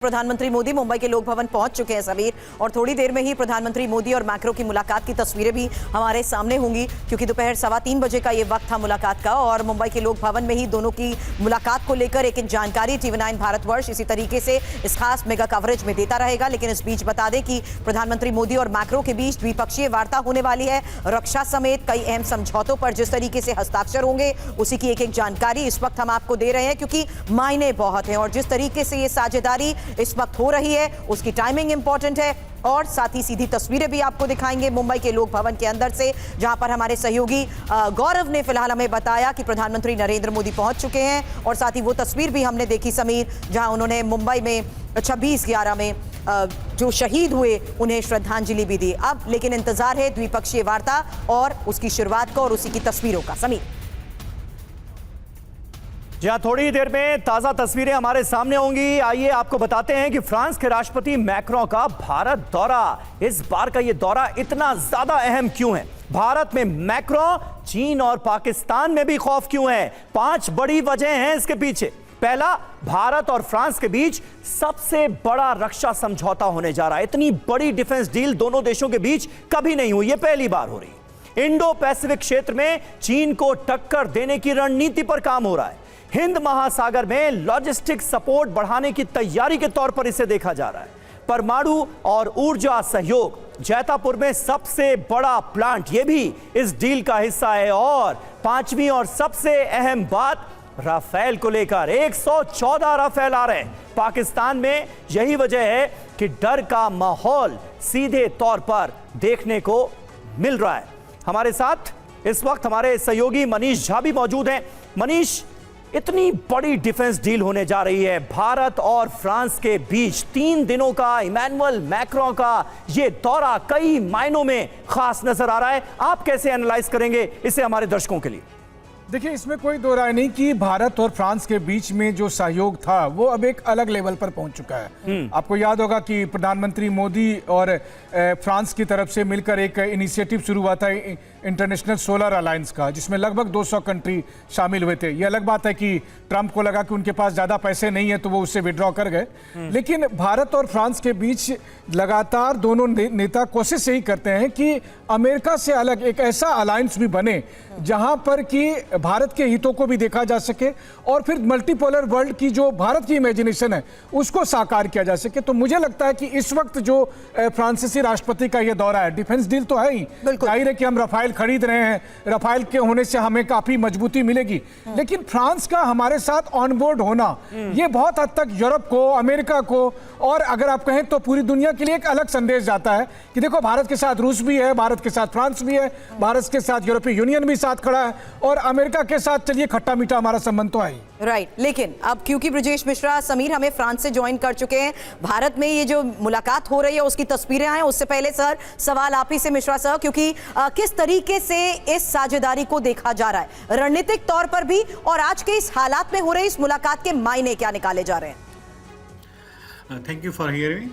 प्रधानमंत्री मोदी मुंबई के लोक भवन पहुंच चुके हैं समीर, और थोड़ी देर में ही प्रधानमंत्री मोदी और मैक्रो की मुलाकात की तस्वीरें भी हमारे सामने होंगी, क्योंकि दोपहर 3:15 बजे का ये वक्त था मुलाकात का। और मुंबई के लोक भवन में ही दोनों की मुलाकात को लेकर एक जानकारी TV9 भारतवर्ष इसी तरीके से इस खास मेगा कवरेज में देता रहेगा। लेकिन इस बीच बता दें कि प्रधानमंत्री मोदी और मैक्रो के बीच द्विपक्षीय वार्ता होने वाली है। रक्षा समेत कई अहम समझौतों पर जिस तरीके से हस्ताक्षर होंगे उसी की एक जानकारी इस वक्त हम आपको दे रहे हैं, क्योंकि मायने बहुत हैं और जिस तरीके से ये साझेदारी इस वक्त हो रही है उसकी टाइमिंग इंपॉर्टेंट है। और साथ ही सीधी तस्वीरें भी आपको दिखाएंगे मुंबई के लोक भवन के अंदर से, जहां पर हमारे सहयोगी गौरव ने फिलहाल हमें बताया कि प्रधानमंत्री नरेंद्र मोदी पहुंच चुके हैं। और साथ ही वो तस्वीर भी हमने देखी समीर, जहां उन्होंने मुंबई में 26/11 में जो शहीद हुए उन्हें श्रद्धांजलि भी दी। अब लेकिन इंतजार है द्विपक्षीय वार्ता और उसकी शुरुआत को और उसी की तस्वीरों का। समीर जी हाँ, थोड़ी देर में ताजा तस्वीरें हमारे सामने होंगी। आइए आपको बताते हैं कि फ्रांस के राष्ट्रपति मैक्रों का भारत दौरा, इस बार का ये दौरा इतना ज्यादा अहम क्यों है? भारत में मैक्रों, चीन और पाकिस्तान में भी खौफ क्यों है? 5 बड़ी वजह हैं इसके पीछे। पहला, भारत और फ्रांस के बीच सबसे बड़ा रक्षा समझौता होने जा रहा है। इतनी बड़ी डिफेंस डील दोनों देशों के बीच कभी नहीं हुई, ये पहली बार हो रही। इंडो पैसिफिक क्षेत्र में चीन को टक्कर देने की रणनीति पर काम हो रहा है। हिंद महासागर में लॉजिस्टिक सपोर्ट बढ़ाने की तैयारी के तौर पर इसे देखा जा रहा है। परमाणु और ऊर्जा सहयोग, जैतापुर में सबसे बड़ा प्लांट, यह भी इस डील का हिस्सा है। और पांचवी और सबसे अहम बात, राफेल को लेकर 114 राफेल आ रहे हैं पाकिस्तान में। यही वजह है कि डर का माहौल सीधे तौर पर देखने को मिल रहा है। हमारे साथ इस वक्त हमारे सहयोगी मनीष झा भी मौजूद हैं। मनीष, इतनी बड़ी डिफेंस डील होने जा रही है भारत और फ्रांस के बीच, 3 दिनों का इमैनुअल मैक्रों का ये दौरा कई मायनों में खास नजर आ रहा है। आप कैसे एनालाइज करेंगे इसे हमारे दर्शकों के लिए? देखिए, इसमें कोई दो राय नहीं कि भारत और फ्रांस के बीच में जो सहयोग था वो अब एक अलग लेवल पर पहुंच चुका है। आपको याद होगा कि प्रधानमंत्री मोदी और फ्रांस की तरफ से मिलकर एक इनिशिएटिव शुरू हुआ था इंटरनेशनल सोलर अलायंस का, जिसमें लगभग 200 कंट्री शामिल हुए थे। यह अलग बात है कि ट्रंप को लगा कि उनके पास ज़्यादा पैसे नहीं है तो वो उससे विड्रॉ कर गए। लेकिन भारत और फ्रांस के बीच लगातार दोनों नेता कोशिश यही करते हैं कि अमेरिका से अलग एक ऐसा अलायंस भी बने जहां पर कि भारत के हितों को भी देखा जा सके और फिर मल्टीपोलर वर्ल्ड की जो भारत की इमेजिनेशन है उसको साकार किया जा सके। तो मुझे लगता है कि इस वक्त जो फ्रांसीसी राष्ट्रपति का यह दौरा है, डिफेंस डील तो है ही, जाहिर है कि हम राफेल खरीद रहे हैं, राफेल के होने से हमें काफी मजबूती मिलेगी। लेकिन फ्रांस का हमारे साथ ऑन बोर्ड होना यह बहुत हद तक यूरोप को, अमेरिका को और अगर आप कहें तो पूरी दुनिया के लिए एक अलग संदेश जाता है कि देखो, भारत के साथ रूस भी है, भारत के साथ फ्रांस भी है, भारत के साथ यूरोपीय यूनियन भी साथ खड़ा है और अमेरिका के साथ चलिए खट्टा मीठा हमारा संबंध तो है ही। राइट। लेकिन अब क्योंकि ब्रजेश मिश्रा समीर हमें फ्रांस से ज्वाइन कर चुके हैं, भारत में ये जो मुलाकात हो रही है उसकी तस्वीरें आए, उससे पहले सर सवाल आप ही से मिश्रा सर, क्योंकि किस तरीके से इस साझेदारी को देखा जा रहा है रणनीतिक तौर पर भी, और आज के इस हालात में हो रही इस मुलाकात के मायने क्या निकाले जा रहे हैं? Thank you for hearing.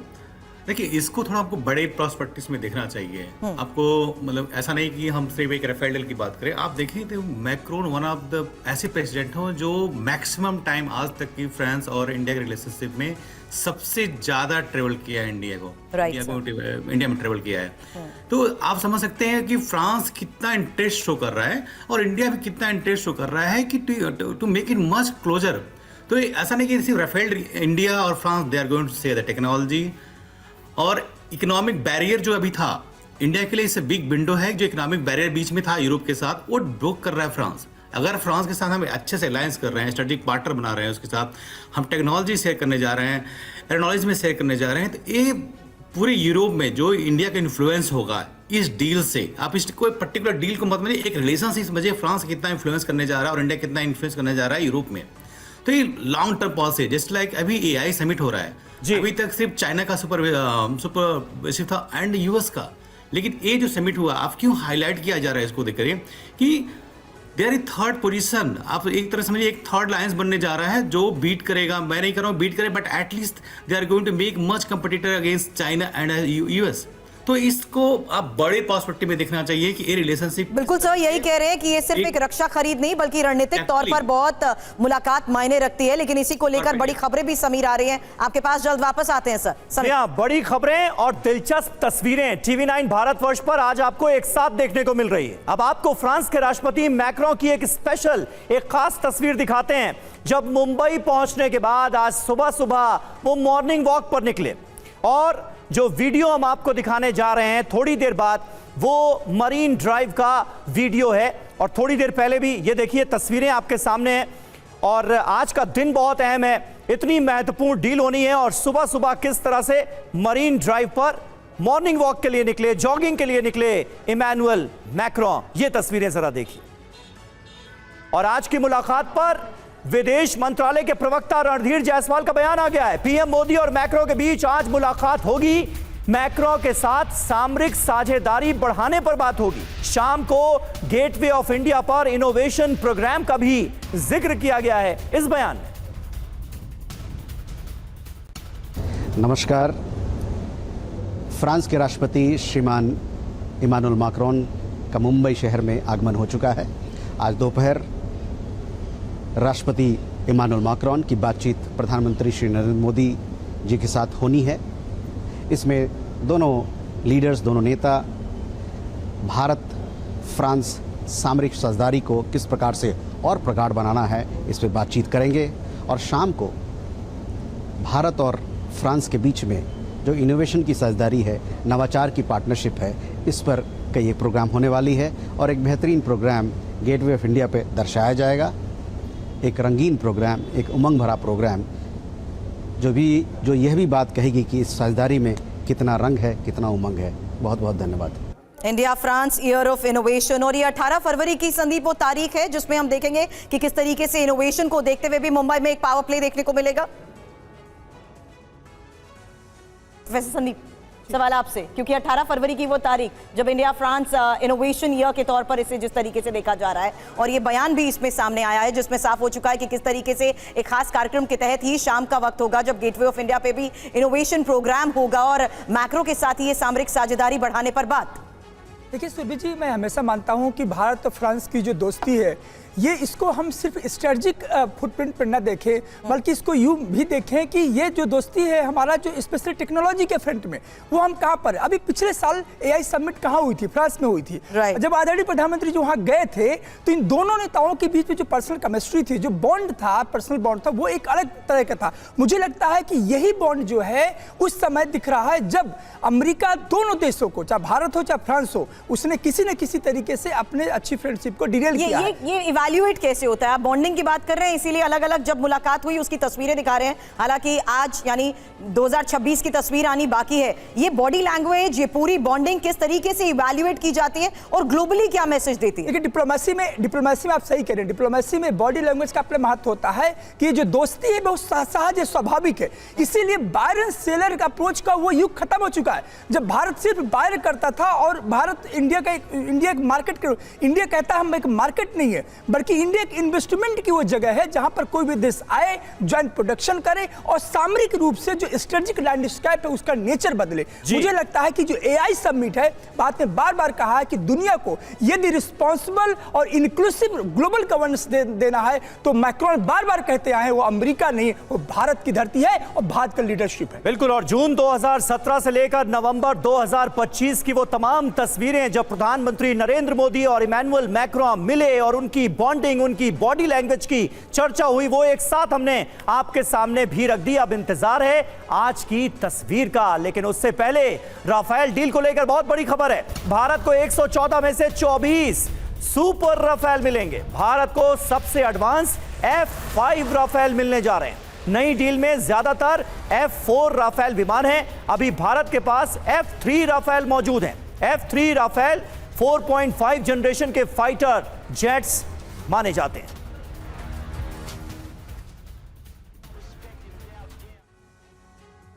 देखिए, इसको थोड़ा आपको बड़े प्रोस्पेक्टिव में देखना चाहिए। आपको मतलब ऐसा नहीं कि हम सिर्फ एक राफेल डील की बात करें। आप देखिए तो मैक्रोन वन ऑफ द ऐसे प्रेसिडेंट हो जो मैक्सिमम टाइम आज तक की फ्रांस और इंडिया के रिलेशनशिप में सबसे ज्यादा ट्रेवल किया है इंडिया में ट्रेवल किया है। तो आप समझ सकते हैं कि फ्रांस कितना इंटरेस्ट शो कर रहा है और इंडिया भी कितना इंटरेस्ट शो कर रहा है कि to make it much closer. तो ऐसा नहीं कि सिर्फ राफेल, इंडिया और France they are going to share the technology और इकोनॉमिक बैरियर जो अभी था इंडिया के लिए, इससे बिग विंडो है। जो इकोनॉमिक बैरियर बीच में था यूरोप के साथ, वो ब्रोक कर रहा है फ्रांस। अगर फ्रांस के साथ हम अच्छे से अलायंस कर रहे हैं, स्ट्रेटेजिक पार्टनर बना रहे हैं, उसके साथ हम टेक्नोलॉजी शेयर करने जा रहे हैं, एरोनॉलेज में शेयर करने जा रहे हैं, तो ये पूरे यूरोप में जो इंडिया का इन्फ्लुएंस होगा इस डील से, आप इस कोई पर्टिकुलर डील को मत समझिए, एक रिलेशनशिप समझिए फ्रांस कितना इन्फ्लुएंस करने जा रहा है और इंडिया कितना इन्फ्लुएंस करने जा रहा है यूरोप में। तो ये लॉन्ग टर्म पॉलिसी है। जस्ट लाइक अभी AI समिट हो रहा है, अभी तक सिर्फ चाइना का सुपर था एंड यूएस का, लेकिन ये जो समिट हुआ, आप क्यों हाईलाइट किया जा रहा है इसको देख करिए कि देयर इज थर्ड पोजीशन। आप एक तरह समझिए एक थर्ड लायंस बनने जा रहा है जो बीट करेगा, मैं नहीं कर रहा हूँ बीट करे, but at least they are going to make much competitor against China and US. तो इसको आप बड़े पर्सपेक्टिव में देखना चाहिए कि ये रिलेशनशिप बिल्कुल सर, यही कह रहे हैं कि ये सिर्फ एक रक्षा खरीद नहीं बल्कि रणनीतिक तौर पर बहुत मुलाकात मायने रखती है। लेकिन इसी को लेकर बड़ी खबरें भी समीर आ रही हैं आपके पास, जल्द वापस आते हैं सर। बड़ी खबरें और दिलचस्प तस्वीरें TV9 भारतवर्ष पर आज आपको एक साथ देखने को मिल रही है। अब आपको फ्रांस के राष्ट्रपति मैक्रों की एक स्पेशल, एक खास तस्वीर दिखाते हैं। जब मुंबई पहुंचने के बाद आज सुबह सुबह वो मॉर्निंग वॉक पर निकले, और जो वीडियो हम आपको दिखाने जा रहे हैं थोड़ी देर बाद, वो मरीन ड्राइव का वीडियो है। और थोड़ी देर पहले भी ये देखिए तस्वीरें आपके सामने हैं। और आज का दिन बहुत अहम है, इतनी महत्वपूर्ण डील होनी है। और सुबह सुबह किस तरह से मरीन ड्राइव पर मॉर्निंग वॉक के लिए निकले, जॉगिंग के लिए निकले इमैनुअल मैक्रों, ये तस्वीरें जरा देखिए। और आज की मुलाकात पर विदेश मंत्रालय के प्रवक्ता रणधीर जायसवाल का बयान आ गया है। पीएम मोदी और मैक्रों के बीच आज मुलाकात होगी। मैक्रों के साथ सामरिक साझेदारी बढ़ाने पर बात होगी। शाम को गेटवे ऑफ इंडिया पर इनोवेशन प्रोग्राम का भी जिक्र किया गया है इस बयान में। नमस्कार। फ्रांस के राष्ट्रपति श्रीमान इमैनुअल मैक्रों का मुंबई शहर में आगमन हो चुका है। आज दोपहर राष्ट्रपति इमैनुअल मैक्रों की बातचीत प्रधानमंत्री श्री नरेंद्र मोदी जी के साथ होनी है। इसमें दोनों लीडर्स, दोनों नेता भारत फ्रांस सामरिक साझेदारी को किस प्रकार से और प्रगाढ़ बनाना है, इस पर बातचीत करेंगे। और शाम को भारत और फ्रांस के बीच में जो इनोवेशन की साझेदारी है, नवाचार की पार्टनरशिप है, इस पर का ये प्रोग्राम होने वाली है। और एक बेहतरीन प्रोग्राम गेटवे ऑफ इंडिया पे दर्शाया जाएगा। एक रंगीन प्रोग्राम, एक उमंग भरा प्रोग्राम, जो यह भी बात कहेगी कि इस साझेदारी में कितना रंग है, कितना उमंग है। बहुत बहुत धन्यवाद। India France year of innovation, और ये 18 फरवरी की संदीप वो तारीख है जिसमें हम देखेंगे कि किस तरीके से इनोवेशन को देखते हुए भी मुंबई में एक पावर प्ले देखने को मिलेगा। वैसे संदीप, सवाल आपसे, क्योंकि 18 फरवरी की वो तारीख जब इंडिया फ्रांस इनोवेशन ईयर के तौर पर इसे जिस तरीके से देखा जा रहा है, और ये बयान भी इसमें सामने आया है जिसमें साफ हो चुका है कि किस तरीके से एक खास कार्यक्रम के तहत ही शाम का वक्त होगा जब गेटवे ऑफ इंडिया पे भी इनोवेशन प्रोग्राम होगा और मैक्रो के साथ ही ये सामरिक साझेदारी बढ़ाने पर बात। देखिए सुरभि जी, मैं हमेशा मानता हूं कि भारत और फ्रांस की जो दोस्ती है, ये इसको हम सिर्फ स्ट्रेटजिक फुटप्रिंट पर न देखें, बल्कि इसको यूं भी देखें कि ये जो दोस्ती है हमारा, जो स्पेशल टेक्नोलॉजी के फ्रंट में, वो हम कहाँ पर, अभी पिछले साल AI समिट कहाँ हुई थी? फ्रांस में हुई थी। जब आदरणीय प्रधानमंत्री जो वहाँ गए थे तो इन दोनों नेताओं के बीच में जो पर्सनल केमिस्ट्री थी, जो बॉन्ड था, पर्सनल बॉन्ड था, वो एक अलग तरह का था। मुझे लगता है कि यही बॉन्ड जो है उस समय दिख रहा है जब अमेरिका दोनों देशों को, चाहे भारत हो चाहे फ्रांस हो, उसने किसी न किसी तरीके से अपने अच्छी फ्रेंडशिप को डिटेल किया है। ये इवैल्यूएट कैसे होता है? आप बॉन्डिंग की बात कर रहे हैं, इसीलिए अलग अलग जब मुलाकात हुई उसकी तस्वीरें दिखा रहे हैं। हालांकि आज यानी 2026 की तस्वीर आनी बाकी है। ये बॉडी लैंग्वेज, ये पूरी बॉन्डिंग किस तरीके से इवैल्यूएट की जाती है और ग्लोबली क्या मैसेज देती है? देखिए डिप्लोमेसी में आप सही कह रहे हैं, डिप्लोमेसी में बॉडी लैंग्वेज का अपना महत्व होता है कि जो दोस्ती है बहुत सहज है, स्वाभाविक है। इसीलिए बायर एंड सेलर का अप्रोच का वो युग खत्म हो चुका है, जब भारत सिर्फ बायर करता था और भारत इंडिया एक मार्केट, इंडिया कहता है हम एक मार्केट नहीं है, बल्कि इंडिया एक इन्वेस्टमेंट की वो जगह है जहां पर कोई भी देश आए, ज्वाइंट प्रोडक्शन करे और सामरिक रूप से जो स्ट्रेटेजिक लैंडस्केप है उसका नेचर बदले। मुझे लगता है कि जो AI समिट है, बात में बार बार कहा है कि दुनिया को यदि रिस्पॉन्सिबल और इंक्लूसिव ग्लोबल गवर्नेंस देना है तो मैक्रों बार बार कहते आए वो अमेरिका नहीं, वो भारत की धरती है और भारत का लीडरशिप है। बिल्कुल। और जून 2017 से लेकर नवंबर 2025 की वो तमाम तस्वीरें जब प्रधानमंत्री नरेंद्र मोदी और इमैनुअल मैक्रों मिले और उनकी बॉन्डिंग, उनकी बॉडी लैंग्वेज की चर्चा हुई, वो एक साथ हमने आपके सामने भी रख दी। अब इंतजार है आज की तस्वीर का, लेकिन उससे पहले राफेल डील को लेकर बहुत बड़ी खबर है। भारत को 114 में से 24 सुपर राफेल मिलेंगे। भारत को सबसे एडवांस F5 राफेल मिलने जा रहे हैं। नई डील में ज्यादातर F4 राफेल विमान हैं। अभी भारत के पास F3 राफेल मौजूद हैं। F3 राफेल 4.5 जनरेशन के फाइटर जेट्स माने जाते हैं।